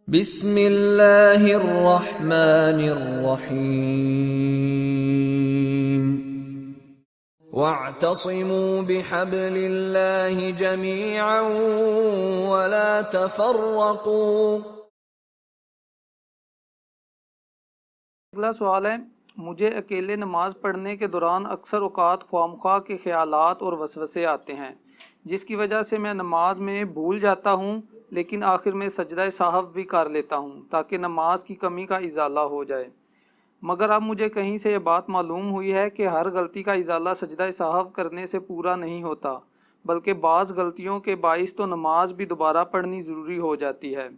بسم اللہ الرحمن الرحیم واعتصموا بحبل اللہ جميعا ولا تفرقوا۔ اگلا سوال ہے، مجھے اکیلے نماز پڑھنے کے دوران اکثر اوقات خوامخواہ کے خیالات اور وسوسے آتے ہیں، جس کی وجہ سے میں نماز میں بھول جاتا ہوں، لیکن آخر میں سجدہ سہو بھی کر لیتا ہوں تاکہ نماز کی کمی کا ازالہ ہو جائے، مگر اب مجھے کہیں سے یہ بات معلوم ہوئی ہے کہ ہر غلطی کا ازالہ سجدہ سہو کرنے سے پورا نہیں ہوتا، بلکہ بعض غلطیوں کے باعث تو نماز بھی دوبارہ پڑھنی ضروری ہو جاتی ہے۔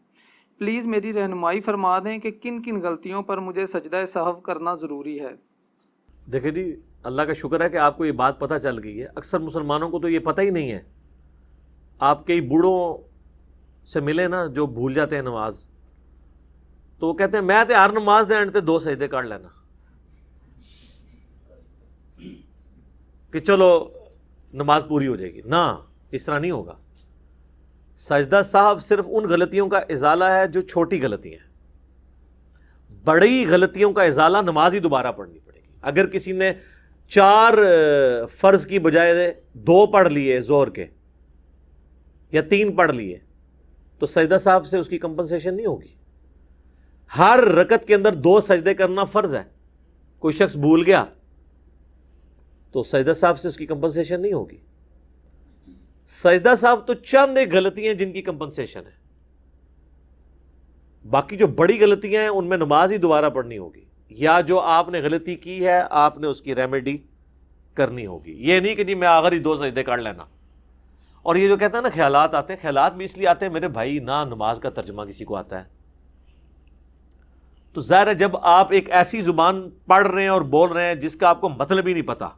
پلیز میری رہنمائی فرما دیں کہ کن کن غلطیوں پر مجھے سجدہ سہو کرنا ضروری ہے۔ دیکھیں جی، اللہ کا شکر ہے کہ آپ کو یہ بات پتہ چل گئی ہے۔ اکثر مسلمانوں کو تو یہ پتہ ہی نہیں ہے۔ آپ کئی بوڑھوں سے ملے نا جو بھول جاتے ہیں نماز، تو وہ کہتے ہیں میں تے ہر نماز دے اینڈ تے 2 سجدے کر لینا کہ چلو نماز پوری ہو جائے گی۔ نہ، اس طرح نہیں ہوگا۔ سجدہ سہو صرف ان غلطیوں کا ازالہ ہے جو چھوٹی غلطی ہیں۔ بڑی غلطیوں کا ازالہ نماز ہی دوبارہ پڑھنی پڑے گی۔ اگر کسی نے 4 فرض کی بجائے 2 پڑھ لیے ظہر کے یا 3 پڑھ لیے تو سجدہ سہو سے اس کی کمپنسیشن نہیں ہوگی۔ ہر رکعت کے اندر 2 سجدے کرنا فرض ہے۔ کوئی شخص بھول گیا تو سجدہ سہو سے اس کی کمپنسیشن نہیں ہوگی۔ سجدہ سہو تو چند ایک غلطی ہیں جن کی کمپنسیشن ہے، باقی جو بڑی غلطیاں ہیں ان میں نماز ہی دوبارہ پڑھنی ہوگی، یا جو آپ نے غلطی کی ہے آپ نے اس کی ریمیڈی کرنی ہوگی۔ یہ نہیں کہ جی میں آخر ہی 2 سجدے کر لینا۔ اور یہ جو کہتا ہے نا خیالات آتے ہیں، خیالات بھی اس لیے آتے ہیں میرے بھائی نہ نماز کا ترجمہ کسی کو آتا ہے، تو ظاہر ہے جب آپ ایک ایسی زبان پڑھ رہے ہیں اور بول رہے ہیں جس کا آپ کو مطلب ہی نہیں پتا،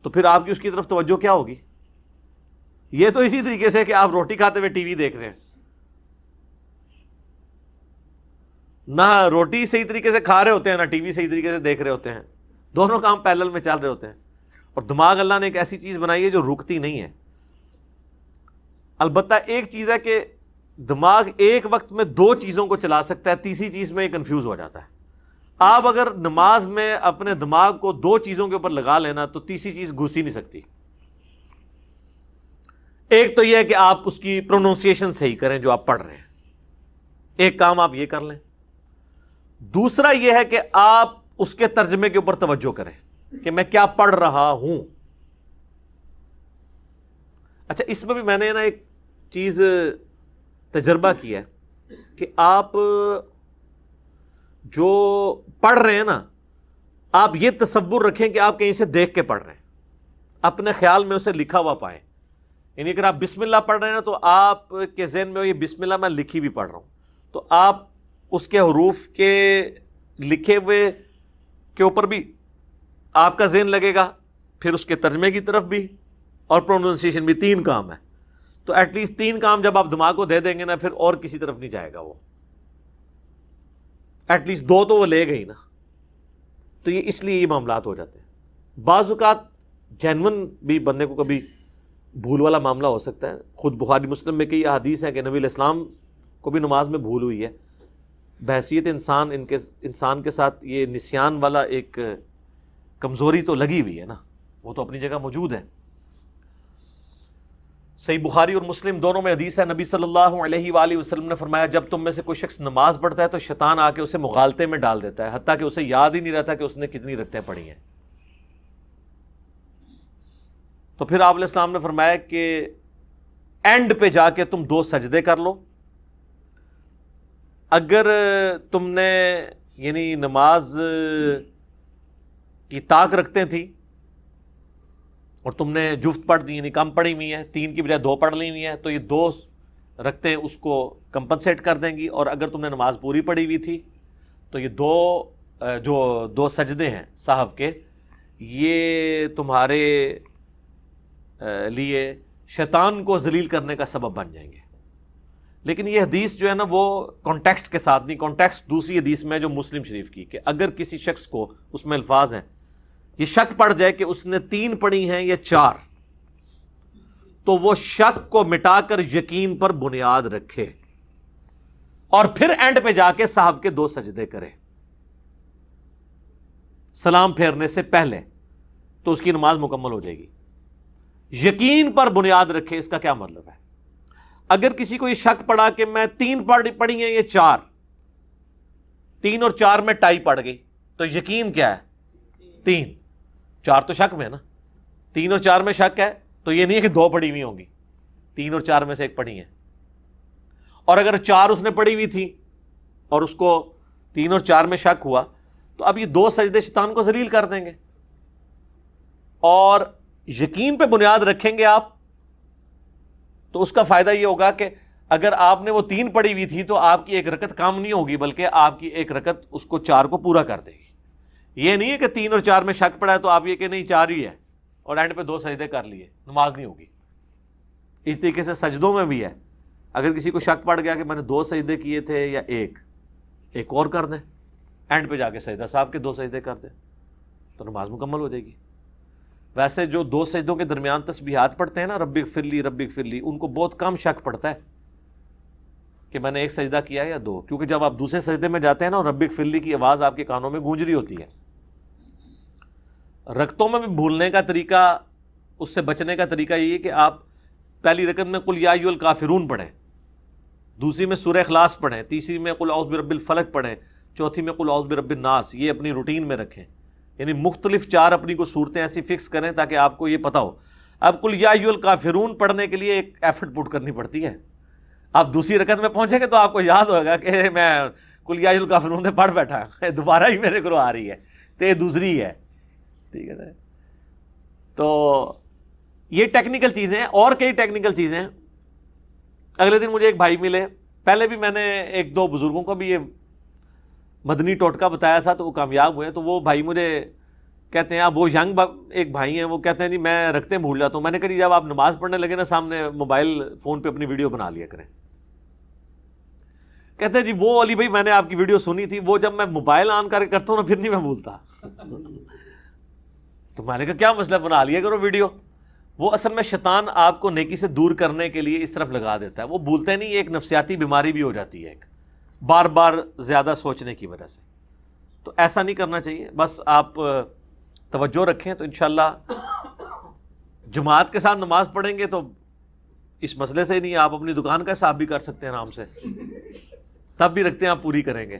تو پھر آپ کی اس کی طرف توجہ کیا ہوگی؟ یہ تو اسی طریقے سے کہ آپ روٹی کھاتے ہوئے ٹی وی دیکھ رہے ہیں، نہ روٹی صحیح طریقے سے کھا رہے ہوتے ہیں نہ ٹی وی صحیح طریقے سے دیکھ رہے ہوتے ہیں، دونوں کام پیرلل میں چل رہے ہوتے ہیں۔ اور دماغ اللہ نے ایک ایسی چیز بنائی ہے جو رکتی نہیں ہے۔ البتہ ایک چیز ہے کہ دماغ ایک وقت میں 2 چیزوں کو چلا سکتا ہے، تیسری چیز میں کنفیوز ہو جاتا ہے۔ آپ اگر نماز میں اپنے دماغ کو 2 چیزوں کے اوپر لگا لینا تو تیسری چیز گھس ہی نہیں سکتی۔ ایک تو یہ ہے کہ آپ اس کی پروننسیشن صحیح کریں جو آپ پڑھ رہے ہیں، ایک کام آپ یہ کر لیں۔ دوسرا یہ ہے کہ آپ اس کے ترجمے کے اوپر توجہ کریں کہ میں کیا پڑھ رہا ہوں۔ اچھا، اس میں بھی میں نے نا ایک چیز تجربہ کیا ہے کہ آپ جو پڑھ رہے ہیں نا، آپ یہ تصور رکھیں کہ آپ کہیں سے دیکھ کے پڑھ رہے ہیں، اپنے خیال میں اسے لکھا ہوا پائیں۔ یعنی اگر آپ بسم اللہ پڑھ رہے ہیں نا تو آپ کے ذہن میں یہ بسم اللہ میں لکھی بھی پڑھ رہا ہوں، تو آپ اس کے حروف کے لکھے ہوئے کے اوپر بھی آپ کا ذہن لگے گا، پھر اس کے ترجمے کی طرف بھی، اور پروننسیشن بھی۔ 3 کام ہے، تو ایٹ لیسٹ 3 کام جب آپ دماغ کو دے دیں گے نا پھر اور کسی طرف نہیں جائے گا، وہ ایٹ لیسٹ 2 تو وہ لے گئی نا۔ تو یہ اس لیے یہ معاملات ہو جاتے ہیں۔ بعض اوقات جینون بھی بندے کو کبھی بھول والا معاملہ ہو سکتا ہے۔ خود بخاری مسلم میں کئی احادیث ہیں کہ نبی علیہ السلام کو بھی نماز میں بھول ہوئی ہے۔ بحیثیت انسان کے ساتھ یہ نسیان والا ایک کمزوری تو لگی ہوئی ہے نا، وہ تو اپنی جگہ موجود ہے۔ صحیح بخاری اور مسلم دونوں میں حدیث ہے، نبی صلی اللہ علیہ وآلہ وسلم نے فرمایا جب تم میں سے کوئی شخص نماز پڑھتا ہے تو شیطان آ کے اسے مغالطے میں ڈال دیتا ہے، حتیٰ کہ اسے یاد ہی نہیں رہتا کہ اس نے کتنی رکعتیں پڑھی ہیں۔ تو پھر آپ علیہ السلام نے فرمایا کہ اینڈ پہ جا کے تم 2 سجدے کر لو۔ اگر تم نے یعنی نماز کی طاق رکھتے تھی اور تم نے جفت پڑھ دی، یعنی کم پڑھی ہوئی ہیں، 3 کی بجائے 2 پڑھ لی ہوئی ہیں، تو یہ 2 رکھتے اس کو کمپنسیٹ کر دیں گی۔ اور اگر تم نے نماز پوری پڑھی ہوئی تھی تو یہ 2 سجدے ہیں سہو کے، یہ تمہارے لیے شیطان کو ذلیل کرنے کا سبب بن جائیں گے۔ لیکن یہ حدیث جو ہے نا وہ کانٹیکسٹ کے ساتھ نہیں، کانٹیکسٹ دوسری حدیث میں جو مسلم شریف کی، کہ اگر کسی شخص کو، اس میں الفاظ ہیں، یہ شک پڑ جائے کہ اس نے 3 پڑھی ہیں یا 4، تو وہ شک کو مٹا کر یقین پر بنیاد رکھے اور پھر اینڈ پہ جا کے سہو کے 2 سجدے کرے سلام پھیرنے سے پہلے، تو اس کی نماز مکمل ہو جائے گی۔ یقین پر بنیاد رکھے، اس کا کیا مطلب ہے؟ اگر کسی کو یہ شک پڑا کہ میں 3 پڑھی ہیں، یہ 4، 3 اور 4 میں ٹائی پڑ گئی، تو یقین کیا ہے؟ 3، 4 تو شک میں ہے نا، 3 اور 4 میں شک ہے، تو یہ نہیں ہے کہ 2 پڑھی ہوئی ہوں گی، 3 اور 4 میں سے ایک پڑھی ہیں۔ اور اگر 4 اس نے پڑھی ہوئی تھی اور اس کو 3 اور 4 میں شک ہوا، تو اب یہ 2 سجدے شیطان کو ذلیل کر دیں گے، اور یقین پہ بنیاد رکھیں گے آپ، تو اس کا فائدہ یہ ہوگا کہ اگر آپ نے وہ 3 پڑھی ہوئی تھی تو آپ کی 1 رکعت کام نہیں ہوگی، بلکہ آپ کی 1 رکعت اس کو 4 کو پورا کر دے گی۔ یہ نہیں ہے کہ 3 اور 4 میں شک پڑا ہے تو آپ یہ کہ نہیں 4 ہی ہے اور اینڈ پہ 2 سجدے کر لیے، نماز نہیں ہوگی۔ اس طریقے سے سجدوں میں بھی ہے، اگر کسی کو شک پڑ گیا کہ میں نے 2 سجدے کیے تھے یا ایک اور کر دیں، اینڈ پہ جا کے سجدہ صاحب کے 2 سجدے کر دیں تو نماز مکمل ہو جائے گی۔ ویسے جو 2 سجدوں کے درمیان تسبیحات پڑھتے ہیں نا، رب اغفر لی رب اغفر لی، ان کو بہت کم شک پڑتا ہے کہ میں نے 1 سجدہ کیا یا 2، کیونکہ جب آپ دوسرے سجدے میں جاتے ہیں نا، رب اغفر لی کی آواز آپ کے کانوں میں گونج رہی ہوتی ہے۔ رکعتوں میں بھی بھولنے کا طریقہ، اس سے بچنے کا طریقہ یہ ہے کہ آپ پہلی رکعت میں قل یا ایھا الکافرون پڑھیں، دوسری میں سورہ اخلاص پڑھیں، تیسری میں قل اعوذ برب الفلق پڑھیں، چوتھی میں قل اعوذ برب الناس۔ یہ اپنی روٹین میں رکھیں، یعنی مختلف 4 اپنی کو صورتیں ایسی فکس کریں تاکہ آپ کو یہ پتہ ہو۔ اب قل یا ایھا الکافرون پڑھنے کے لیے ایک ایفرٹ پٹ کرنی پڑتی ہے۔ آپ دوسری رکعت میں پہنچیں گے تو آپ کو یاد ہوگا کہ میں قل یا ایھا الکافرون سے پڑھ بیٹھا، دوبارہ ہی میرے کو آ رہی ہے، تو یہ دوسری ہے، ٹھیک ہے نا۔ تو یہ ٹیکنیکل چیزیں ہیں، اور کئی ٹیکنیکل چیزیں ہیں۔ اگلے دن مجھے ایک بھائی ملے، پہلے بھی میں نے 1-2 بزرگوں کو بھی یہ مدنی ٹوٹکا بتایا تھا تو وہ کامیاب ہوئے، تو وہ بھائی مجھے کہتے ہیں، آپ وہ ینگ ایک بھائی ہیں، وہ کہتے ہیں جی میں رکھتے بھول جاتا ہوں۔ میں نے کہا جی جب آپ نماز پڑھنے لگے نا، سامنے موبائل فون پہ اپنی ویڈیو بنا لیا کریں۔ کہتے ہیں جی وہ علی بھائی میں نے آپ کی ویڈیو سنی تھی، وہ جب میں موبائل آن کر کے کرتا ہوں نا پھر نہیں میں بھولتا۔ تو میں نے کہا کیا مسئلہ، بنا لیا کرو ویڈیو۔ وہ اصل میں شیطان آپ کو نیکی سے دور کرنے کے لیے اس طرف لگا دیتا ہے، وہ بھولتے نہیں، ایک نفسیاتی بیماری بھی ہو جاتی ہے، ایک بار بار زیادہ سوچنے کی وجہ سے۔ تو ایسا نہیں کرنا چاہیے، بس آپ توجہ رکھیں تو انشاءاللہ جماعت کے ساتھ نماز پڑھیں گے تو اس مسئلے سے ہی نہیں، آپ اپنی دکان کا حساب بھی کر سکتے ہیں آرام سے، تب بھی رکھتے ہیں آپ پوری کریں گے۔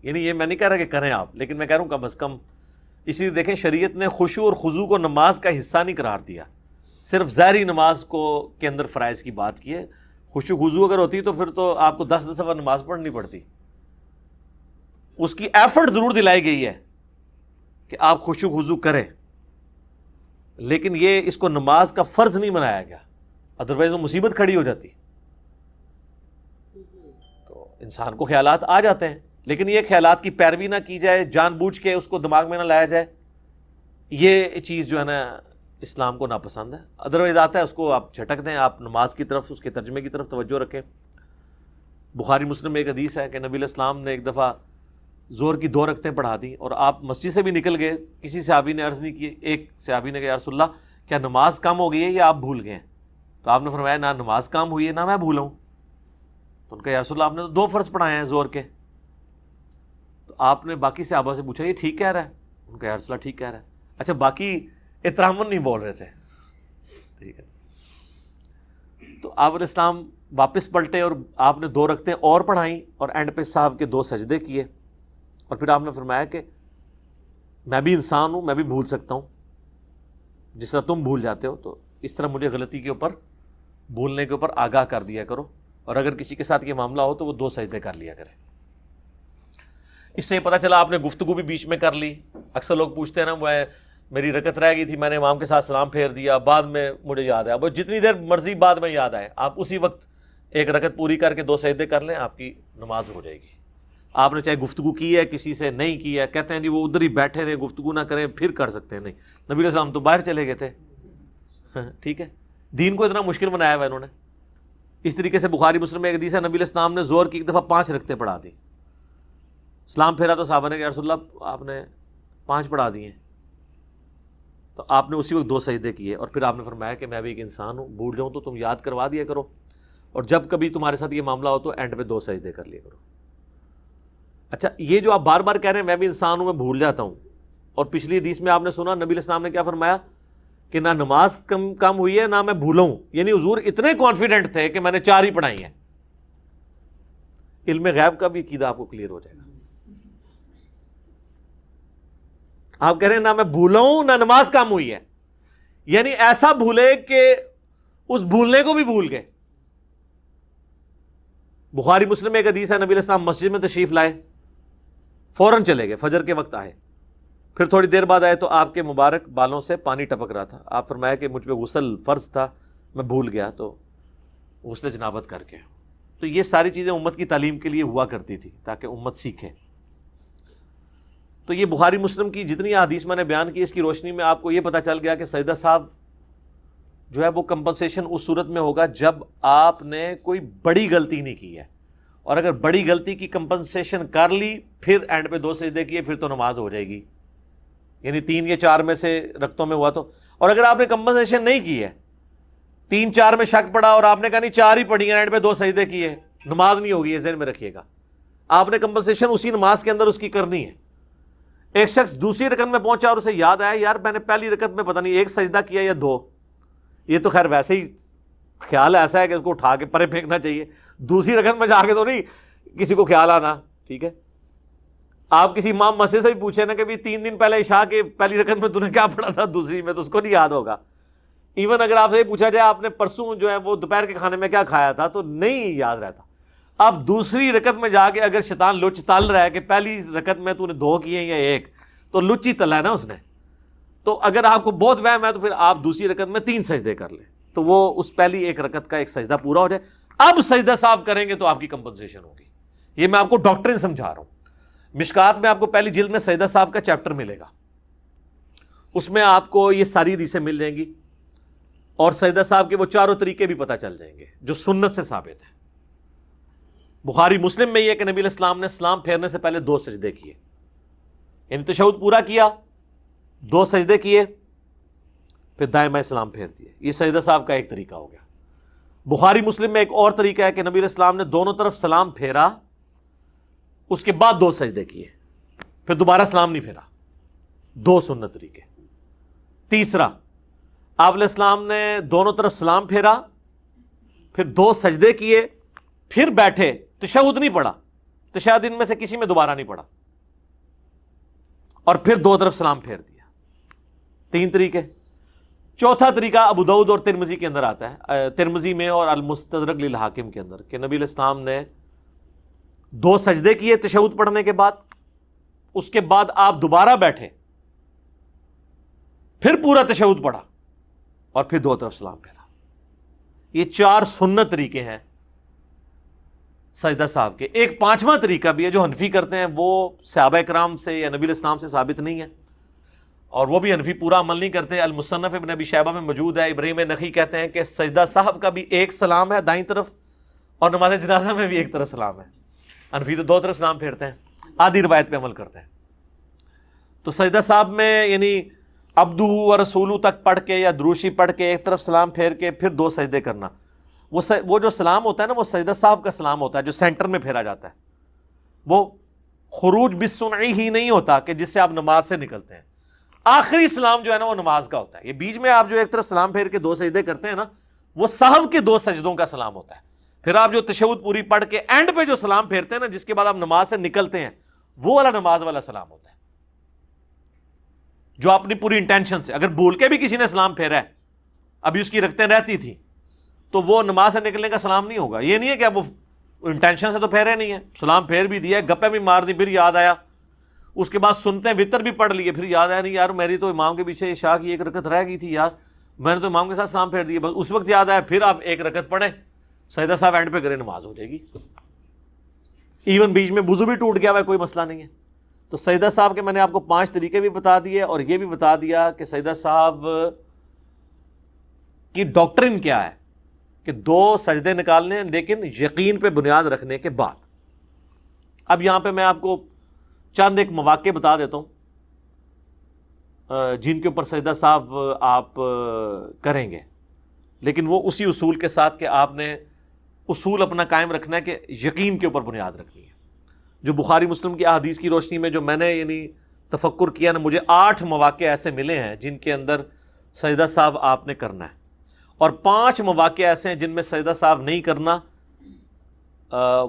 یعنی یہ میں نہیں کہہ رہا کہ کریں آپ، لیکن میں کہہ رہا ہوں کم از کم۔ اسی لیے دیکھیں شریعت نے خشوع اور خضوع کو نماز کا حصہ نہیں قرار دیا، صرف ظاہری نماز کو کے اندر فرائض کی بات کی ہے۔ خشوع خضوع اگر ہوتی تو پھر تو آپ کو 10 دفعہ نماز پڑھنی پڑتی۔ اس کی ایفرٹ ضرور دلائی گئی ہے کہ آپ خشوع خضوع کریں، لیکن یہ اس کو نماز کا فرض نہیں بنایا گیا، ادروائز وہ مصیبت کھڑی ہو جاتی۔ تو انسان کو خیالات آ جاتے ہیں، لیکن یہ خیالات کی پیروی نہ کی جائے، جان بوجھ کے اس کو دماغ میں نہ لایا جائے، یہ چیز جو ہے نا اسلام کو ناپسند ہے۔ ادروائز آتا ہے اس کو آپ جھٹک دیں، آپ نماز کی طرف، اس کے ترجمے کی طرف توجہ رکھیں۔ بخاری مسلم میں ایک حدیث ہے کہ نبی علیہ السلام نے ایک دفعہ زور کی 2 رکعتیں پڑھا دیں اور آپ مسجد سے بھی نکل گئے، کسی صحابی نے عرض نہیں کی، ایک صحابی نے کہا یا رسول اللہ کیا نماز کم ہو گئی ہے یا آپ بھول گئے ہیں؟ تو آپ نے فرمایا نہ نماز کم ہوئی ہے نہ میں بھولا ہوں۔ تو ان کا یا رسول اللہ آپ نے تو 2 فرض پڑھائے ہیں زور کے۔ تو آپ نے باقی صحابہ سے پوچھا یہ ٹھیک کہہ رہا ہے؟ ان کا یا رسول اللہ ٹھیک کہہ رہا ہے۔ اچھا باقی احتراماً نہیں بول رہے تھے، ٹھیک ہے۔ تو آپ علیہ السلام واپس پلٹے اور آپ نے 2 رکعتیں اور پڑھائیں اور اینڈ پہ صاحب کے 2 سجدے کیے، اور پھر آپ نے فرمایا کہ میں بھی انسان ہوں، میں بھی بھول سکتا ہوں جس طرح تم بھول جاتے ہو، تو اس طرح مجھے غلطی کے اوپر، بھولنے کے اوپر آگاہ کر دیا کرو، اور اگر کسی کے ساتھ یہ معاملہ ہو تو وہ 2 سجدے کر لیا کرے۔ اس سے پتہ چلا آپ نے گفتگو بھی بیچ میں کر لی۔ اکثر لوگ پوچھتے ہیں نا وہ میری رکعت رہ گئی تھی، میں نے امام کے ساتھ سلام پھیر دیا، بعد میں مجھے یاد آیا، وہ جتنی دیر مرضی بعد میں یاد آئے آپ اسی وقت 1 رکعت پوری کر کے 2 سجدے کر لیں، آپ کی نماز ہو جائے گی۔ آپ نے چاہے گفتگو کی ہے کسی سے نہیں کی ہے، کہتے ہیں جی وہ ادھر ہی بیٹھے رہے گفتگو نہ کریں پھر کر سکتے ہیں، نہیں، نبی علیہ السلام تو باہر چلے گئے تھے، ٹھیک ہے۔ دین کو اتنا مشکل بنایا ہوا انہوں نے۔ اس طریقے سے بخاری مسلم میں ایک حدیث ہے نبی علیہ السلام نے زور کی 1 دفعہ 5 رکعتیں پڑھا دی، سلام پھیرا تو صحابہ نے کہا یا رسول اللہ آپ نے 5 پڑھا دی ہیں۔ تو آپ نے اسی وقت 2 سجدے کیے، اور پھر آپ نے فرمایا کہ میں بھی ایک انسان ہوں، بھول جاؤں تو تم یاد کروا دیا کرو، اور جب کبھی تمہارے ساتھ یہ معاملہ ہو تو اینڈ پہ 2 سجدے کر لیا کرو۔ اچھا، یہ جو آپ بار بار کہہ رہے ہیں میں بھی انسان ہوں، میں بھول جاتا ہوں، اور پچھلی حدیث میں آپ نے سنا نبی علیہ السلام نے کیا فرمایا کہ نہ نماز کم ہوئی ہے نہ میں بھولا ہوں، یعنی حضور اتنے کانفیڈنٹ تھے کہ میں نے 4 ہی پڑھائی ہیں۔ علم غیب کا بھی عقیدہ آپ کو کلیئر ہو جائے گا۔ آپ کہہ رہے ہیں نہ میں بھولا ہوں نہ نماز کم ہوئی ہے، یعنی ایسا بھولے کہ اس بھولنے کو بھی بھول گئے۔ بخاری مسلم میں ایک حدیث ہے، نبی علیہ السلام مسجد میں تشریف لائے، فوراً چلے گئے، فجر کے وقت آئے، پھر تھوڑی دیر بعد آئے تو آپ کے مبارک بالوں سے پانی ٹپک رہا تھا۔ آپ فرمایا کہ مجھ پہ غسل فرض تھا، میں بھول گیا تو غسل جنابت کر کے۔ تو یہ ساری چیزیں امت کی تعلیم کے لیے ہوا کرتی تھی تاکہ امت سیکھے۔ تو یہ بخاری مسلم کی جتنی حدیث میں نے بیان کی، اس کی روشنی میں آپ کو یہ پتہ چل گیا کہ سجدہ صاحب جو ہے وہ کمپنسیشن اس صورت میں ہوگا جب آپ نے کوئی بڑی غلطی نہیں کی ہے، اور اگر بڑی غلطی کی کمپنسیشن کر لی پھر اینڈ پہ 2 سجدے کیے پھر تو نماز ہو جائے گی، یعنی 3 یا 4 میں سے رکعتوں میں ہوا تو۔ اور اگر آپ نے کمپنسیشن نہیں کی ہے، 3-4 میں شک پڑا اور آپ نے کہا نہیں 4 ہی پڑھی ہیں، اینڈ پہ 2 سجدے کیے، نماز نہیں ہوگی، یہ ذہن میں رکھیے گا۔ آپ نے کمپنسیشن اسی نماز کے اندر اس کی کرنی ہے۔ ایک شخص دوسری رکعت میں پہنچا اور اسے یاد آیا یار میں نے پہلی رکعت میں پتہ نہیں 1 سجدہ کیا یا 2، یہ تو خیر ویسے ہی خیال ایسا ہے کہ اس کو اٹھا کے پرے پھینکنا چاہیے، دوسری رکعت میں جا کے تو نہیں کسی کو خیال آنا، ٹھیک ہے۔ آپ کسی امام مسجد سے بھی پوچھیں نا کہ بھی 3 دن پہلے عشاء کے پہلی رکعت میں تو نے کیا پڑھا تھا دوسری میں، تو اس کو نہیں یاد ہوگا۔ ایون اگر آپ سے یہ پوچھا جائے آپ نے پرسوں جو ہے وہ دوپہر کے کھانے میں کیا کھایا تھا تو نہیں یاد رہتا۔ اب دوسری رکعت میں جا کے اگر شیطان لچ تل رہا ہے کہ پہلی رکعت میں تو نے 2 کیے یا 1، تو لچ ہی تلا ہے نا اس نے۔ تو اگر آپ کو بہت وہم ہے تو پھر آپ دوسری رکعت میں 3 سجدے کر لیں تو وہ اس پہلی 1 رکعت کا 1 سجدہ پورا ہو جائے۔ اب سجدہ صاف کریں گے تو آپ کی کمپنسیشن ہوگی۔ یہ میں آپ کو ڈاکٹرن سمجھا رہا ہوں۔ مشکات میں آپ کو پہلی جلد میں سجدہ صاف کا چیپٹر ملے گا، اس میں آپ کو یہ ساری حدیثیں مل جائیں گی، اور سجدہ صاحب کے وہ 4 طریقے بھی پتہ چل جائیں گے جو سنت سے ثابت ہیں۔ بخاری مسلم میں یہ کہ نبی علیہ السلام نے سلام پھیرنے سے پہلے 2 سجدے کیے، یعنی تشہد پورا کیا، 2 سجدے کیے، پھر دائیں بائیں سلام پھیر دیے۔ یہ سجدہ صاحب کا ایک طریقہ ہو گیا۔ بخاری مسلم میں ایک اور طریقہ ہے کہ نبی علیہ السلام نے دونوں طرف سلام پھیرا، اس کے بعد 2 سجدے کیے، پھر دوبارہ سلام نہیں پھیرا۔ 2 سنت طریقے۔ تیسرا، آپ علیہ السلام نے دونوں طرف سلام پھیرا، پھر 2 سجدے کیے، پھر بیٹھے، تشہد نہیں پڑھا، تشہد ان میں سے کسی میں دوبارہ نہیں پڑھا، اور پھر 2 طرف سلام پھیر دیا۔ 3 طریقے۔ چوتھا طریقہ ابو داؤد اور ترمذی کے اندر آتا ہے، ترمذی میں اور المستدرک للحاکم کے اندر، کہ نبی علیہ السلام نے 2 سجدے کیے تشہد پڑھنے کے بعد، اس کے بعد آپ دوبارہ بیٹھے، پھر پورا تشہد پڑھا، اور پھر 2 طرف سلام پھیرا۔ یہ 4 سنت طریقے ہیں سجدہ صاحب کے۔ ایک 5واں طریقہ بھی ہے جو حنفی کرتے ہیں، وہ صحابہ کرام سے یا نبی علیہ السلام سے ثابت نہیں ہے، اور وہ بھی حنفی پورا عمل نہیں کرتے۔ المصنف ابن ابی شیبہ میں موجود ہے، ابراہیم نخعی کہتے ہیں کہ سجدہ صاحب کا بھی 1 سلام ہے دائیں طرف، اور نماز جنازہ میں بھی 1 طرف سلام ہے۔ حنفی تو 2 طرف سلام پھیرتے ہیں، آدھی روایت پہ عمل کرتے ہیں۔ تو سجدہ صاحب میں یعنی عبدہ و رسولہ تک پڑھ کے یا دروشی پڑھ کے 1 طرف سلام پھیر کے پھر 2 سجدے کرنا، وہ جو سلام ہوتا ہے نا وہ سجدہ صاحب کا سلام ہوتا ہے جو سینٹر میں پھیرا جاتا ہے، وہ خروج بالصنعی ہی نہیں ہوتا کہ جس سے آپ نماز سے نکلتے ہیں۔ آخری سلام جو ہے نا وہ نماز کا ہوتا ہے۔ یہ بیچ میں آپ جو 1 طرف سلام پھیر کے 2 سجدے کرتے ہیں نا، وہ سہو کے 2 سجدوں کا سلام ہوتا ہے۔ پھر آپ جو تشہد پوری پڑھ کے اینڈ پہ جو سلام پھیرتے ہیں نا، جس کے بعد آپ نماز سے نکلتے ہیں، وہ والا نماز والا سلام ہوتا ہے، جو اپنی پوری انٹینشن سے، اگر بھول کے بھی کسی نے سلام پھیرا ہے، ابھی اس کی رکعتیں رہتی تھی، تو وہ نماز سے نکلنے کا سلام نہیں ہوگا۔ یہ نہیں ہے کہ اب وہ انٹینشن سے تو پھیرے نہیں ہے، سلام پھیر بھی دیا، گپے بھی مار دی، پھر یاد آیا، اس کے بعد سنتے وطر بھی پڑھ لیے، پھر یاد آیا نہیں یار میری تو امام کے پیچھے عشاء کی 1 رکعت رہ گئی تھی یار، میں نے تو امام کے ساتھ سلام پھیر دیا، بس اس وقت یاد آیا، پھر آپ 1 رکعت پڑھیں، سجدہ صاحب اینڈ پہ کریں، نماز ہو جائے گی۔ ایون بیچ میں وضو بھی ٹوٹ گیا ہوا ہے، کوئی مسئلہ نہیں ہے۔ تو سجدہ صاحب کے میں نے آپ کو 5 طریقے بھی بتا دیے، اور یہ بھی بتا دیا کہ سجدہ صاحب کی ڈاکٹرن کیا ہے، کہ 2 سجدے نکالنے ہیں لیکن یقین پہ بنیاد رکھنے کے بعد۔ اب یہاں پہ میں آپ کو چند ایک مواقع بتا دیتا ہوں جن کے اوپر سجدہ صاحب آپ کریں گے، لیکن وہ اسی اصول کے ساتھ کہ آپ نے اصول اپنا قائم رکھنا ہے کہ یقین کے اوپر بنیاد رکھنی ہے. جو بخاری مسلم کی احادیث کی روشنی میں جو میں نے یعنی تفکر کیا نا، مجھے 8 مواقع ایسے ملے ہیں جن کے اندر سجدہ صاحب آپ نے کرنا ہے، اور 5 مواقع ایسے ہیں جن میں سجدہ صاحب نہیں کرنا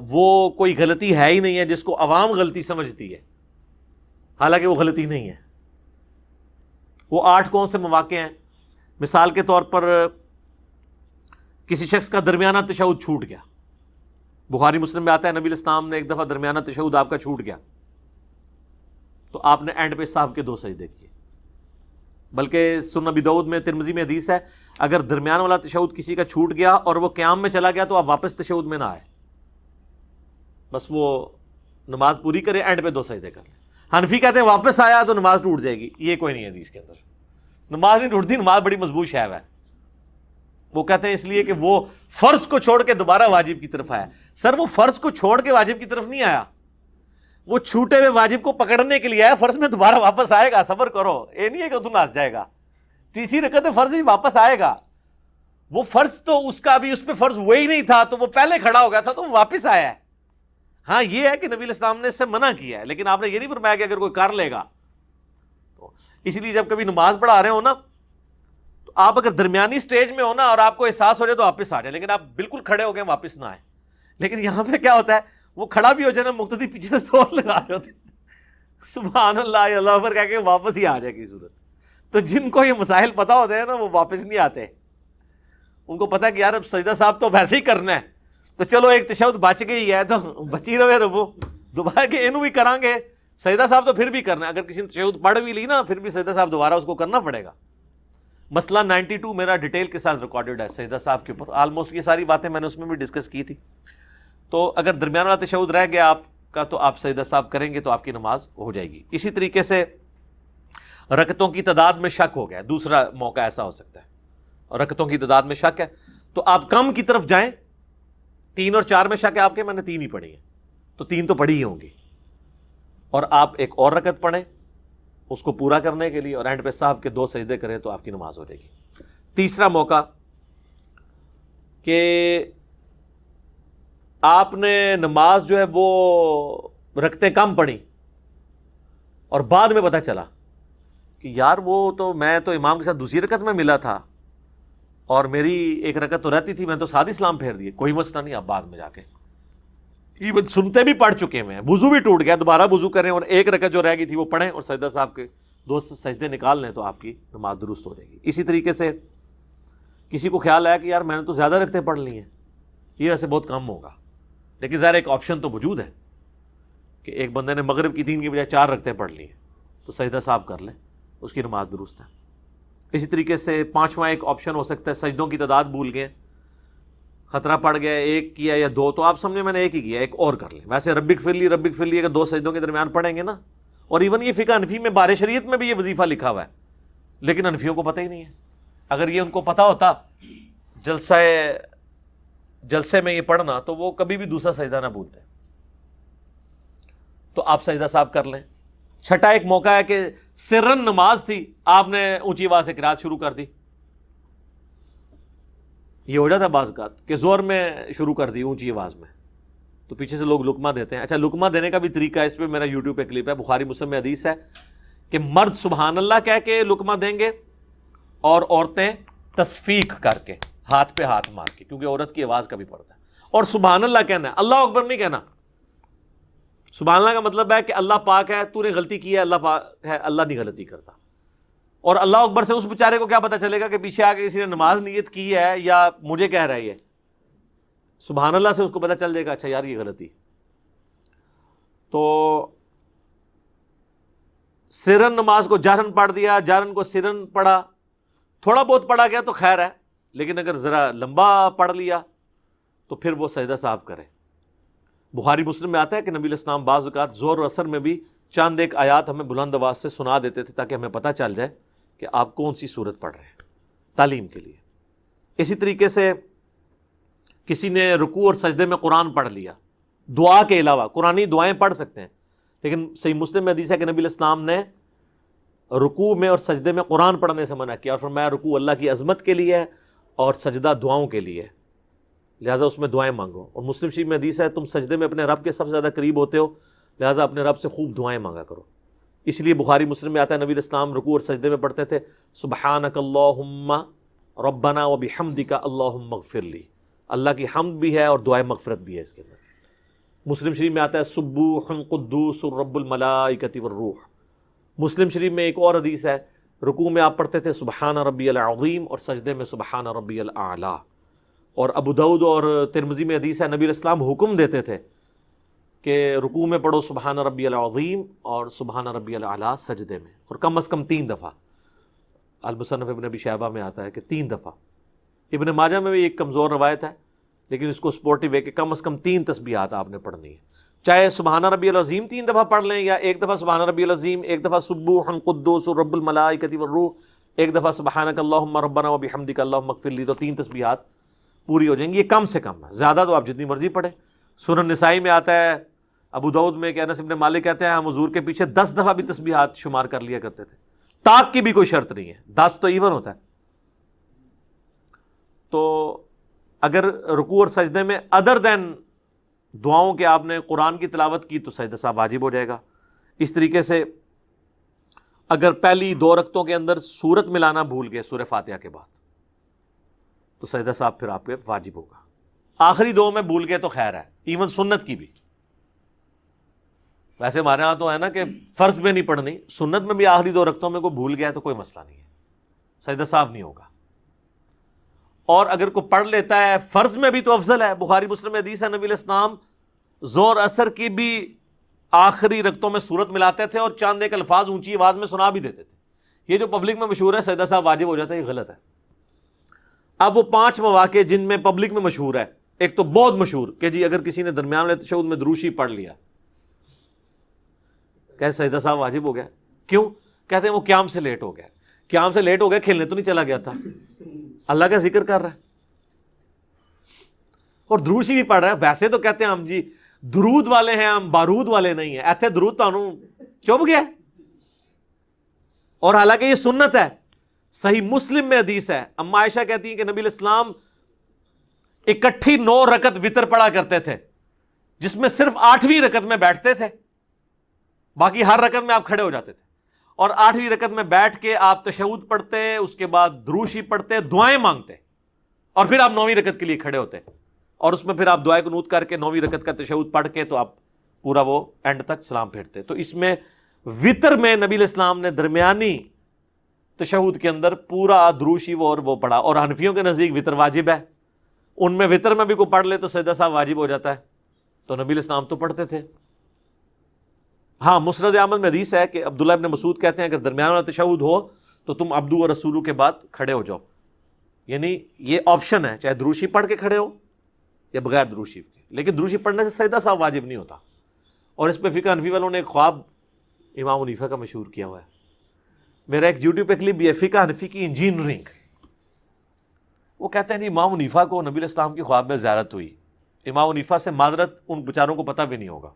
وہ کوئی غلطی ہے ہی نہیں ہے، جس کو عوام غلطی سمجھتی ہے، حالانکہ وہ غلطی نہیں ہے. وہ 8 کون سے مواقع ہیں؟ مثال کے طور پر کسی شخص کا درمیانہ تشہد چھوٹ گیا. بخاری مسلم میں آتا ہے نبی الاسلام نے ایک دفعہ درمیانہ تشہد آپ کا چھوٹ گیا تو آپ نے اینڈ پہ صاحب کے 2 سجدے کیے. بلکہ سنن ابی داؤد میں، ترمذی میں حدیث ہے، اگر درمیان والا تشہد کسی کا چھوٹ گیا اور وہ قیام میں چلا گیا تو آپ واپس تشہد میں نہ آئے، بس وہ نماز پوری کرے، اینڈ پہ 2 سجدے کر لیں. حنفی کہتے ہیں واپس آیا تو نماز ٹوٹ جائے گی. یہ کوئی نہیں ہے حدیث کے اندر، نماز نہیں ٹوٹتی، نماز بڑی مضبوط شے ہے. وہ کہتے ہیں اس لیے کہ وہ فرض کو چھوڑ کے دوبارہ واجب کی طرف آیا. سر وہ فرض کو چھوڑ کے واجب کی طرف نہیں آیا، وہ چھوٹے ہوئے واجب کو پکڑنے کے لیے آیا. فرض میں دوبارہ واپس آئے گا، صبر کرو، یہ نہیں ہے کہ تو ناس جائے گا. تیسری رکعت فرض ہی واپس آئے گا. وہ فرض تو اس کا بھی اس پہ فرض وہی نہیں تھا تو وہ پہلے کھڑا ہو گیا تھا تو وہ واپس آیا ہے. ہاں یہ ہے کہ نبی الاسلام نے اس سے منع کیا ہے، لیکن آپ نے یہ نہیں فرمایا کہ اگر کوئی کر لے گا تو. اس لیے جب کبھی نماز پڑھا رہے ہو نا تو آپ اگر درمیانی سٹیج میں ہو نا اور آپ کو احساس ہو جائے تو واپس آ جائے، لیکن آپ بالکل کھڑے ہو گئے واپس نہ آئے. لیکن یہاں پہ کیا ہوتا ہے، وہ کھڑا بھی ہو جائے نا، مقتدی پیچھے سے زور لگا رہے ہوتے ہیں، سبحان اللہ اللہ اکبر کہہ کے واپس ہی آ جائے کی صورت. تو جن کو یہ مسائل پتا ہوتے ہیں نا وہ واپس نہیں آتے. ان کو پتا ہے کہ یار اب سجدہ صاحب تو ویسے ہی کرنا ہے تو چلو ایک تشہد بچ گئی ہے تو بچی رہے ربو دوبارہ کہ اینو بھی کریں گے. سجدہ صاحب تو پھر بھی کرنا ہے، اگر کسی نے تشہد پڑھ بھی لی نا پھر بھی سجدہ صاحب دوبارہ اس کو کرنا پڑے گا. مسئلہ 92 میرا ڈیٹیل کے ساتھ ریکارڈڈ ہے سجدہ صاحب کے اوپر، آلموسٹ یہ ساری باتیں میں نے اس میں بھی ڈسکس کی تھی. تو اگر درمیان والا تشہد رہ گیا آپ کا تو آپ سجدہ صاحب کریں گے تو آپ کی نماز ہو جائے گی. اسی طریقے سے رکعتوں کی تعداد میں شک ہو گیا، دوسرا موقع ایسا ہو سکتا ہے، اور رکعتوں کی تعداد میں شک ہے تو آپ کم کی طرف جائیں. 3 اور 4 میں شک ہے آپ کے، میں نے 3 ہی پڑھی ہیں تو 3 تو پڑھی ہی ہوں گی، اور آپ ایک اور رکعت پڑھیں اس کو پورا کرنے کے لیے اور اینڈ پہ صاحب کے 2 سجدے کریں تو آپ کی نماز ہو جائے گی. تیسرا موقع کہ آپ نے نماز جو ہے وہ رکعتیں کم پڑھی اور بعد میں پتہ چلا کہ یار وہ تو میں تو امام کے ساتھ دوسری رکعت میں ملا تھا اور میری ایک رکعت تو رہتی تھی، میں تو ساتھ اسلام پھیر دیے. کوئی مسئلہ نہیں، آپ بعد میں جا کے ایون سنتے بھی پڑھ چکے ہیں، وضو بھی ٹوٹ گیا، دوبارہ وضو کریں اور ایک رکعت جو رہ گئی تھی وہ پڑھیں اور سجدہ صاحب کے 2 سجدے نکال لیں تو آپ کی نماز درست ہو جائے گی. اسی طریقے سے کسی کو خیال آیا کہ یار میں نے تو زیادہ رکعتیں پڑھ لی ہیں، یہ ویسے بہت کم ہوگا، لیکن ظاہر ایک آپشن تو موجود ہے کہ ایک بندے نے مغرب کی 3 کی بجائے 4 رکعتیں پڑھ لی ہیں تو سجدہ صاحب کر لیں، اس کی نماز درست ہے. اسی طریقے سے 5واں ایک آپشن ہو سکتا ہے، سجدوں کی تعداد بھول گئے، خطرہ پڑ گیا، 1 کیا یا 2 تو آپ سمجھے میں نے 1 ہی کیا، ایک اور کر لیں. ویسے رب اغفر لی اگر 2 سجدوں کے درمیان پڑھیں گے نا، اور ایون یہ فقہ حنفی میں بار شریعت میں بھی یہ وظیفہ لکھا ہوا ہے، لیکن حنفیوں کو پتہ ہی نہیں ہے. اگر یہ ان کو پتہ ہوتا جلسے میں یہ پڑھنا تو وہ کبھی بھی دوسرا سجدہ نہ بھولتے. تو آپ سجدہ صاحب کر لیں. چھٹا ایک موقع ہے کہ سرن نماز تھی، آپ نے اونچی آواز سے قرات شروع کر دی. یہ ہو جاتا ہے بعض اوقات کہ زور میں شروع کر دی اونچی آواز میں تو پیچھے سے لوگ لقمہ دیتے ہیں. اچھا لقمہ دینے کا بھی طریقہ ہے، اس پہ میرا یوٹیوب پہ کلپ ہے، بخاری مسلم میں حدیث ہے کہ مرد سبحان اللہ کہہ کے لقمہ دیں گے اور عورتیں تصفیق کر کے ہاتھ پہ ہاتھ مار کے، کیونکہ عورت کی آواز کا بھی پڑتا ہے. اور سبحان اللہ کہنا ہے، اللہ اکبر نہیں کہنا. سبحان اللہ کا مطلب ہے کہ اللہ پاک ہے، تو نے غلطی کی ہے، اللہ پاک ہے، اللہ نہیں غلطی کرتا. اور اللہ اکبر سے اس بیچارے کو کیا پتا چلے گا کہ پیچھے آ کے کسی نے نماز نیت کی ہے یا مجھے کہہ رہا ہے. سبحان اللہ سے اس کو پتا چل جائے گا اچھا یار یہ غلطی. تو سرن نماز کو جہرن پڑھ دیا، جہرن کو سرن پڑھا، تھوڑا بہت پڑھا گیا تو خیر ہے، لیکن اگر ذرا لمبا پڑھ لیا تو پھر وہ سجدہ صاحب کرے. بخاری مسلم میں آتا ہے کہ نبی علیہ السلام بعض اوقات زور و اثر میں بھی چند ایک آیات ہمیں بلند آواز سے سنا دیتے تھے تاکہ ہمیں پتہ چل جائے کہ آپ کون سی صورت پڑھ رہے ہیں تعلیم کے لیے. اسی طریقے سے کسی نے رکوع اور سجدے میں قرآن پڑھ لیا، دعا کے علاوہ قرآنی دعائیں پڑھ سکتے ہیں، لیکن صحیح مسلم میں حدیث ہے کہ نبی علیہ السلام نے رکوع میں اور سجدے میں قرآن پڑھنے سے منع کیا، اور فرمایا رکوع اللہ کی عظمت کے لیے ہے اور سجدہ دعاؤں کے لیے، لہٰذا اس میں دعائیں مانگو۔ اور مسلم شریف میں حدیث ہے تم سجدے میں اپنے رب کے سب سے زیادہ قریب ہوتے ہو، لہٰذا اپنے رب سے خوب دعائیں مانگا کرو۔ اس لیے بخاری مسلم میں آتا ہے نبی علیہ السلام رکوع اور سجدے میں پڑھتے تھے سبحانک اللہم ربنا وبحمدک اللہم اغفر لی، اللہ کی حمد بھی ہے اور دعائے مغفرت بھی ہے اس کے اندر۔ مسلم شریف میں آتا ہے سبوح قدوس رب الملائکۃ والروح۔ مسلم شریف میں ایک اور حدیث ہے رکوع میں آپ پڑھتے تھے سبحان ربی العظیم اور سجدے میں سبحان ربی الاعلیٰ۔ اور ابو داؤد اور ترمذی میں حدیث ہے نبی علیہ السلام حکم دیتے تھے کہ رکوع میں پڑھو سبحان ربی العظیم اور سبحان ربی الاعلیٰ سجدے میں، اور کم از کم 3 دفعہ۔ المصنف ابن ابی شیبہ میں آتا ہے کہ 3 دفعہ۔ ابن ماجہ میں بھی ایک کمزور روایت ہے لیکن اس کو سپورٹیو ہے کہ کم از کم 3 تسبیحات آپ نے پڑھنی ہے، چاہے سبحان ربی العظیم 3 دفعہ پڑھ لیں یا ایک دفعہ سبحان ربی العظیم، ایک دفعہ سبوح قدوس رب الملائکۃ والروح، ایک دفعہ سبحانک اللہم ربنا وبحمدک اللہم اغفر لی، تو 3 تسبیحات پوری ہو جائیں گی۔ یہ کم سے کم ہے، زیادہ تو آپ جتنی مرضی پڑھیں۔ سنن نسائی میں آتا ہے ابو داؤد میں کہ انس بن مالک کہتے ہیں ہم حضور کے پیچھے 10 دفعہ بھی تسبیحات شمار کر لیا کرتے تھے، طاق کی بھی کوئی شرط نہیں ہے، 10 تو ایون ہوتا ہے۔ تو اگر رکوع اور سجدے میں ادر دین دعاؤں کے آپ نے قرآن کی تلاوت کی تو سجدہ صاحب واجب ہو جائے گا۔ اس طریقے سے اگر پہلی 2 رکعتوں کے اندر سورت ملانا بھول گئے سورہ فاتحہ کے بعد تو سجدہ صاحب پھر آپ پہ واجب ہوگا۔ آخری 2 میں بھول گئے تو خیر ہے، ایون سنت کی بھی۔ ویسے ہمارے ہاں تو ہے نا کہ فرض میں نہیں پڑھنی، سنت میں بھی آخری 2 رکعتوں میں کوئی بھول گیا تو کوئی مسئلہ نہیں ہے، سجدہ صاحب نہیں ہوگا۔ اور اگر کوئی پڑھ لیتا ہے فرض میں بھی تو افضل ہے۔ بخاری مسلم میں حدیث ہے نبی علیہ السلام زور اثر کی بھی آخری رکعتوں میں سورت ملاتے تھے اور چاند ایک الفاظ اونچی آواز میں سنا بھی دیتے تھے۔ یہ جو پبلک میں مشہور ہے سجدہ صاحب واجب ہو جاتا ہے، یہ غلط ہے۔ اب وہ 5 مواقع جن میں پبلک میں مشہور ہے، ایک تو بہت مشہور کہ جی اگر کسی نے درمیان والے تشہد میں درود شریف پڑھ لیا کہ سجدہ صاحب واجب ہو گیا۔ کیوں؟ کہتے ہیں وہ قیام سے لیٹ ہو گیا۔ قیام سے لیٹ ہو گیا، کھیلنے تو نہیں چلا گیا تھا، اللہ کا ذکر کر رہا ہے اور درود شریف پڑھ رہا ہے۔ ویسے تو کہتے ہیں ہم جی درود والے ہیں، ہم بارود والے نہیں ہیں، ایتھے درود تانوں چپ گیا۔ اور حالانکہ یہ سنت ہے، صحیح مسلم میں حدیث ہے، اما عائشہ کہتی ہیں کہ نبی علیہ السلام اکٹھی 9 رکعت وتر پڑھا کرتے تھے جس میں صرف 8ویں رکعت میں بیٹھتے تھے، باقی ہر رکعت میں آپ کھڑے ہو جاتے تھے، اور 8ویں رکعت میں بیٹھ کے آپ تشہد پڑھتے، اس کے بعد درود شریف پڑھتے، دعائیں مانگتے، اور پھر آپ 9ویں رکعت کے لیے کھڑے ہوتے، اور اس میں پھر آپ دعائے قنوت کر کے 9ویں رکعت کا تشہد پڑھ کے تو آپ پورا وہ اینڈ تک سلام پھیرتے۔ تو اس میں وتر میں نبی علیہ السلام نے درمیانی تشہد کے اندر پورا درود شریف اور وہ پڑھا، اور حنفیوں کے نزدیک وتر واجب ہے، ان میں وتر میں بھی کوئی پڑھ لے تو سجدہ صاحب واجب ہو جاتا ہے، تو نبی علیہ السلام تو پڑھتے تھے۔ ہاں مسند احمد میں حدیث ہے کہ عبداللہ ابن مسعود کہتے ہیں اگر درمیان والا تشہد ہو تو تم عبدو و رسولو کے بعد کھڑے ہو جاؤ، یعنی یہ آپشن ہے، چاہے درود شریف پڑھ کے کھڑے ہو یا بغیر درود شریف کے، لیکن درود شریف پڑھنے سے سجدہ صاحب واجب نہیں ہوتا۔ اور اس پہ فقہ حنفی والوں نے ایک خواب امام حنیفہ کا مشہور کیا ہوا ہے، میرا ایک یوٹیوب پہ کلپ بھی ہے، فقہ حنفی کی انجینئرنگ۔ وہ کہتے ہیں جی امام حنیفہ کو نبی علیہ السلام کی خواب میں زیارت ہوئی، امام حنیفہ سے معذرت ان بیچاروں کو پتہ بھی نہیں ہوگا،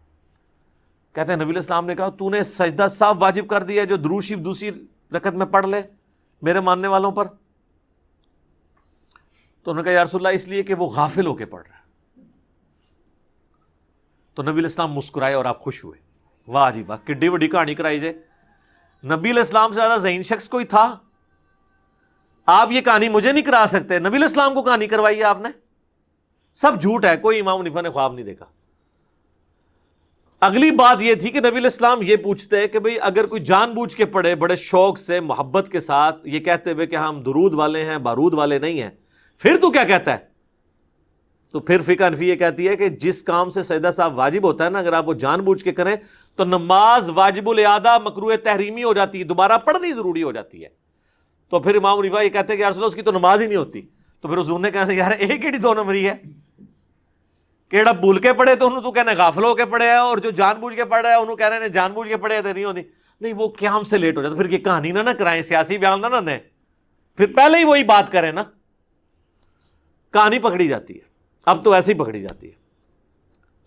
کہتے ہیں نبی علیہ السلام نے کہا تو نے سجدہ صاحب واجب کر دیا جو درود شریف دوسری رکعت میں پڑھ لے میرے ماننے والوں پر؟ تو انہوں نے کہا یا رسول اللہ اس لیے کہ وہ غافل ہو کے پڑھ رہا ہے۔ تو نبی علیہ السلام مسکرائے اور آپ خوش ہوئے، واہ جی واہ کڈی وڈی کہانی کرائی جائے، نبی علیہ السلام سے زیادہ ذہین شخص کوئی تھا؟ آپ یہ کہانی مجھے نہیں کرا سکتے، نبی علیہ السلام کو کہانی کروائی ہے آپ نے، سب جھوٹ ہے، کوئی امام حنیفہ نے خواب نہیں دیکھا۔ اگلی بات یہ تھی کہ نبی علیہ السلام یہ پوچھتے کہ بھئی اگر کوئی جان بوجھ کے پڑھے بڑے شوق سے محبت کے ساتھ یہ کہتے ہوئے کہ ہم درود والے ہیں بارود والے نہیں ہیں، پھر تو کیا کہتا ہے؟ تو پھر فقہ حنفی یہ کہتی ہے کہ جس کام سے سجدہ صاحب واجب ہوتا ہے نا، اگر آپ وہ جان بوجھ کے کریں تو نماز واجب الاعادہ مکروہ تحریمی ہو جاتی ہے، دوبارہ پڑھنی ضروری ہو جاتی ہے۔ تو پھر امام حنیفہ یہ کہتے ہیں کہ یا رسول اللہ اس کی تو نماز ہی نہیں ہوتی۔ تو پھر حضور نے کہا یار ایک ہی 2 نمبری ہے، کیڑا بھول کے پڑھے تو انہوں تو کہنا غافل ہو کے پڑھے ہے، اور جو جان بوجھ کے پڑھ رہا ہے انہوں کہہ رہے ہیں جان بوجھ کے پڑھے تو نہیں ہوتی، نہیں وہ قیام سے لیٹ ہو جاتا۔ پھر یہ کہانی نہ کرائیں، سیاسی بیان نہ دیں، پھر پہلے ہی وہی بات کریں نا، کہانی پکڑی جاتی ہے، اب تو ایسے ہی پکڑی جاتی ہے۔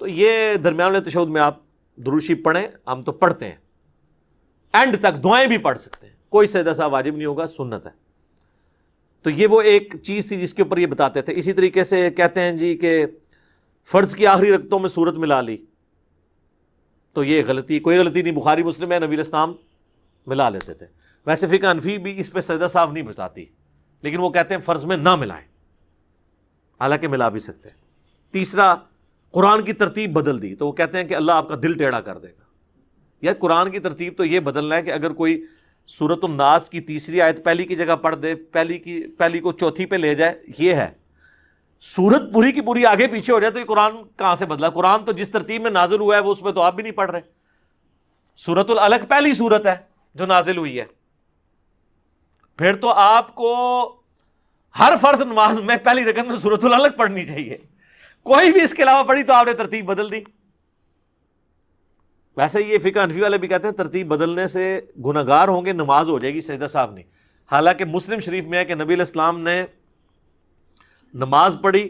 تو یہ درمیان والے تشہد میں آپ درود شریف پڑھیں، ہم تو پڑھتے ہیں، اینڈ تک دعائیں بھی پڑھ سکتے ہیں، کوئی سجدہ سہو واجب نہیں ہوگا، سنت ہے۔ تو یہ وہ ایک چیز تھی جس کے اوپر یہ بتاتے تھے۔ اسی طریقے سے کہتے ہیں جی کہ فرض کی آخری رکعتوں میں سورت ملا لی، تو یہ غلطی، کوئی غلطی نہیں، بخاری مسلم ہے، نبی علیہ السلام ملا لیتے تھے۔ ویسے فقہ حنفی بھی اس پہ سجدہ سہو نہیں بتاتی، لیکن وہ کہتے ہیں فرض میں نہ ملائیں، حالانکہ ملا بھی سکتے ہیں۔ تیسرا، قرآن کی ترتیب بدل دی، تو وہ کہتے ہیں کہ اللہ آپ کا دل ٹیڑھا کر دے گا۔ یا قرآن کی ترتیب تو یہ بدلنا ہے کہ اگر کوئی سورۃ الناس کی تیسری آیت پہلی کی جگہ پڑھ دے، پہلی کو چوتھی پہ لے جائے، یہ ہے۔ سورت پوری کی پوری آگے پیچھے ہو جائے تو یہ قرآن کہاں سے بدلا؟ قرآن تو جس ترتیب میں نازل ہوا ہے وہ اس میں تو آپ بھی نہیں پڑھ رہے۔ سورۃ العلق پہلی سورت ہے جو نازل ہوئی ہے، پھر تو آپ کو ہر فرض نماز میں پہلی رکعت میں سورۃ العلق پڑھنی چاہیے، کوئی بھی اس کے علاوہ پڑھی تو آپ نے ترتیب بدل دی۔ ویسے یہ فقہ حنفی والے بھی کہتے ہیں ترتیب بدلنے سے گناہگار ہوں گے، نماز ہو جائے گی، سجدہ سہو نہیں۔ حالانکہ مسلم شریف میں ہے کہ نبی علیہ السلام نے نماز پڑھی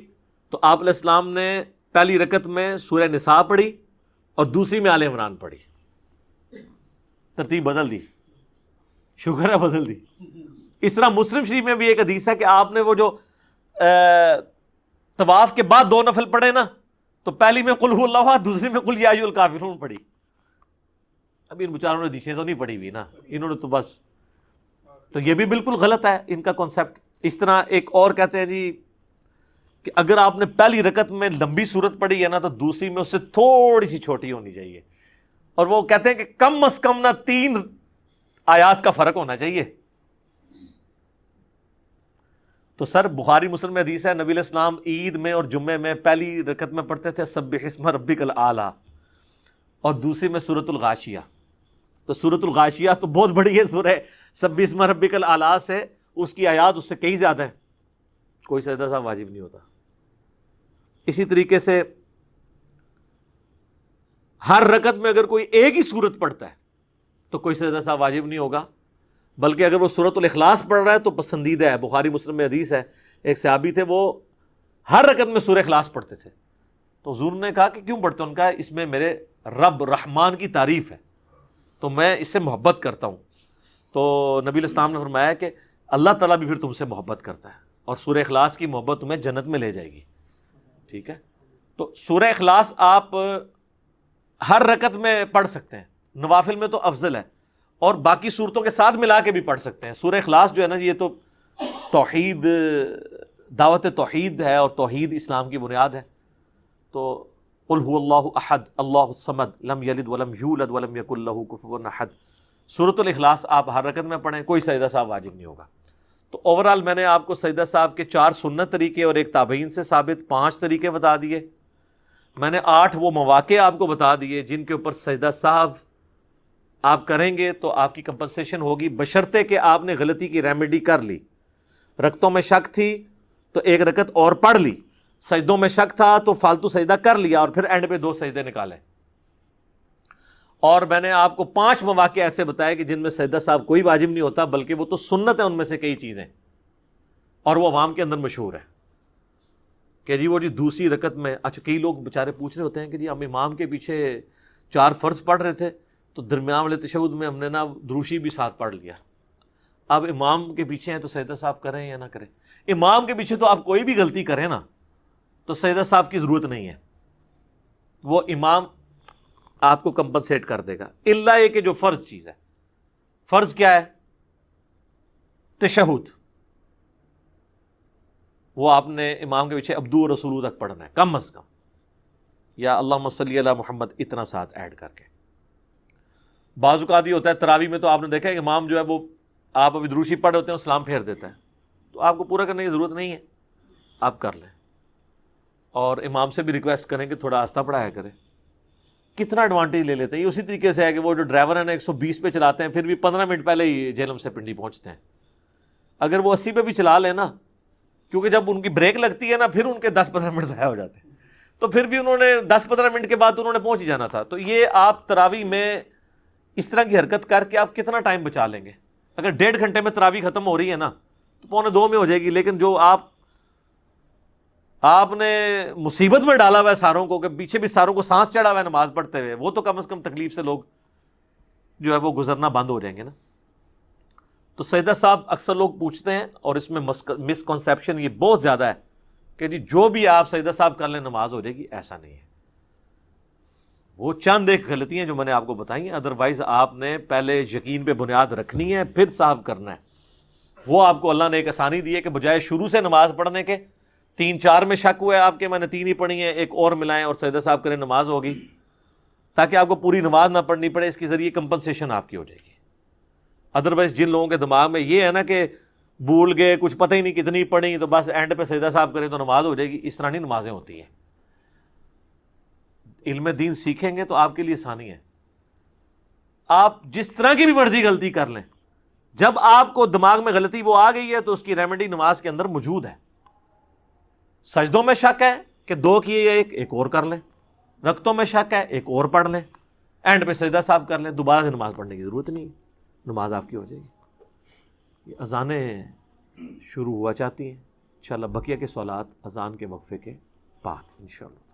تو آپ علیہ السلام نے پہلی رکعت میں سورہ نساء پڑھی اور دوسری میں آل عمران پڑھی، ترتیب بدل دی، شکر ہے بدل دی۔ اس طرح مسلم شریف میں بھی ایک حدیث ہے کہ آپ نے وہ جو طواف کے بعد 2 نفل پڑھے نا، تو پہلی میں قل هو اللہ احد، دوسری میں قل یا ایھا الکافرون پڑھی۔ ابھی ان بیچاروں نے حدیثیں تو نہیں پڑھی ہوئی نا، انہوں نے تو بس، تو یہ بھی بالکل غلط ہے ان کا کانسیپٹ۔ اس طرح ایک اور کہتے ہیں جی کہ اگر آپ نے پہلی رکعت میں لمبی سورت پڑھی ہے نا تو دوسری میں اس سے تھوڑی سی چھوٹی ہونی چاہیے، اور وہ کہتے ہیں کہ کم از کم نہ 3 آیات کا فرق ہونا چاہیے۔ تو سر بخاری مسلم میں حدیث ہے نبی علیہ السلام عید میں اور جمعے میں پہلی رکعت میں پڑھتے تھے سبح اسم ربک الاعلی اور دوسری میں سورۃ الغاشیہ۔ تو سورۃ الغاشیہ تو بہت بڑی ہے سورہ سبح اسم ربک الاعلی سے، اس کی آیات اس سے کئی زیادہ ہیں، کوئی سجدہ سہو واجب نہیں ہوتا۔ اسی طریقے سے ہر رکعت میں اگر کوئی ایک ہی سورت پڑھتا ہے تو کوئی سجدہ سہو واجب نہیں ہوگا، بلکہ اگر وہ سورۃ الاخلاص پڑھ رہا ہے تو پسندیدہ ہے۔ بخاری مسلم میں حدیث ہے، ایک صحابی تھے وہ ہر رکعت میں سورہ اخلاص پڑھتے تھے، تو حضور نے کہا کہ کیوں پڑھتے ہو؟ ان کا اس میں میرے رب رحمان کی تعریف ہے تو میں اس سے محبت کرتا ہوں۔ تو نبی علیہ السلام نے فرمایا کہ اللہ تعالیٰ بھی پھر تم سے محبت کرتا ہے اور سورہ اخلاص کی محبت تمہیں جنت میں لے جائے گی، ٹھیک ہے؟ تو سورہ اخلاص آپ ہر رکعت میں پڑھ سکتے ہیں، نوافل میں تو افضل ہے، اور باقی صورتوں کے ساتھ ملا کے بھی پڑھ سکتے ہیں۔ سورہ اخلاص جو ہے نا یہ تو توحید، دعوت توحید ہے، اور توحید اسلام کی بنیاد ہے۔ تو قل هو اللہ احد اللہ الصمد لم یلد ولم یولد ولم یکن لہ کفوا احد، سورۃ الاخلاص آپ ہر رکعت میں پڑھیں، کوئی سجدہ سہو واجب نہیں ہوگا۔ تو اوورآل میں نے آپ کو سجدہ سہو کے 4 سنت طریقے اور ایک تابعین سے ثابت 5 طریقے بتا دیے۔ میں نے 8 وہ مواقع آپ کو بتا دیے جن کے اوپر سجدہ سہو آپ کریں گے تو آپ کی کمپنسیشن ہوگی، بشرطے کہ آپ نے غلطی کی ریمیڈی کر لی۔ رکعتوں میں شک تھی تو 1 رکعت اور پڑھ لی، سجدوں میں شک تھا تو فالتو سجدہ کر لیا اور پھر اینڈ پہ 2 سجدے نکالے۔ اور میں نے آپ کو 5 مواقع ایسے بتائے کہ جن میں سجدہ سہو کوئی واجب نہیں ہوتا، بلکہ وہ تو سنت ہے ان میں سے کئی چیزیں، اور وہ عوام کے اندر مشہور ہے کہ جی وہ جی دوسری رکعت میں، اچھا کئی لوگ بیچارے پوچھ رہے ہوتے ہیں کہ جی ہم امام کے پیچھے 4 فرض پڑھ رہے تھے تو درمیان والے تشہد میں ہم نے نا دروشی بھی ساتھ پڑھ لیا، اب امام کے پیچھے ہیں تو سجدہ سہو کریں یا نہ کریں؟ امام کے پیچھے تو آپ کوئی بھی غلطی کریں نا تو سجدہ سہو کی ضرورت نہیں ہے، وہ امام آپ کو کمپنسیٹ کر دے گا، الا یہ کہ جو فرض چیز ہے۔ فرض کیا ہے؟ تشہد، وہ آپ نے امام کے پیچھے عبدو رسولو تک پڑھنا ہے کم از کم، یا اللہم صلی علی محمد اتنا ساتھ ایڈ کر کے۔ بعض اوقات یہ ہوتا ہے تراویح میں تو آپ نے دیکھا ہے کہ امام جو ہے وہ آپ ابھی دروشی پڑھ ہوتے ہیں سلام پھیر دیتا ہے، تو آپ کو پورا کرنے کی ضرورت نہیں ہے، آپ کر لیں، اور امام سے بھی ریکویسٹ کریں کہ تھوڑا آہستہ پڑھایا کرے۔ کتنا ایڈوانٹیج لے لیتے ہیں، یہ اسی طریقے سے ہے کہ وہ جو ڈرائیور ہیں نا 120 پہ چلاتے ہیں پھر بھی 15 منٹ پہلے ہی جہلم سے پنڈی پہنچتے ہیں، اگر وہ 80 پہ بھی چلا لیں نا، کیونکہ جب ان کی بریک لگتی ہے نا پھر ان کے 10-15 منٹ ضائع ہو جاتے ہیں، تو پھر بھی انہوں نے 10-15 منٹ کے بعد انہوں نے پہنچ ہی جانا تھا۔ تو یہ آپ تراویح میں اس طرح کی حرکت کر کے آپ کتنا ٹائم بچا لیں گے؟ اگر 1.5 گھنٹے میں تراویح ختم ہو رہی ہے نا تو 1:45 میں ہو جائے گی، لیکن جو آپ نے مصیبت میں ڈالا ہوا ہے ساروں کو، کہ پیچھے بھی ساروں کو سانس چڑھا ہوا ہے نماز پڑھتے ہوئے، وہ تو کم از کم تکلیف سے لوگ جو ہے وہ گزرنا بند ہو جائیں گے نا. تو سجدہ صاحب اکثر لوگ پوچھتے ہیں اور اس میں مسکنسیپشن یہ بہت زیادہ ہے کہ جی جو بھی آپ سجدہ صاحب کر لیں نماز ہو جائے گی. ایسا نہیں ہے. وہ چند ایک غلطیاں جو میں نے آپ کو بتائی ہیں، ادروائز آپ نے پہلے یقین پہ بنیاد رکھنی ہے پھر صاحب کرنا ہے. وہ آپ کو اللہ نے ایک آسانی دی ہے کہ بجائے شروع سے نماز پڑھنے کے 3-4 میں شک ہوا ہے آپ کے میں نے 3 ہی پڑھی ہیں، ایک اور ملائیں اور سجدہ صاحب کریں نماز ہوگی، تاکہ آپ کو پوری نماز نہ پڑھنی پڑے. اس کے ذریعے کمپنسیشن آپ کی ہو جائے گی. ادروائز جن لوگوں کے دماغ میں یہ ہے نا کہ بھول گئے کچھ پتہ ہی نہیں کتنی پڑھی تو بس اینڈ پہ سجدہ صاحب کریں تو نماز ہو جائے گی، اس طرح نہیں نمازیں ہوتی ہیں. علم دین سیکھیں گے تو آپ کے لیے آسانی ہے. آپ جس طرح کی بھی مرضی غلطی کر لیں، جب آپ کو دماغ میں غلطی وہ آ گئی ہے تو اس کی ریمیڈی نماز کے اندر موجود ہے. سجدوں میں شک ہے کہ 2 کیے ایک اور کر لیں، رکعتوں میں شک ہے ایک اور پڑھ لیں، اینڈ پہ سجدہ صاحب کر لیں، دوبارہ سے نماز پڑھنے کی ضرورت نہیں ہے، نماز آپ کی ہو جائے گی. یہ اذانیں شروع ہوا چاہتی ہیں انشاءاللہ. بقیہ کے سوالات اذان کے وقفے کے بعد انشاءاللہ.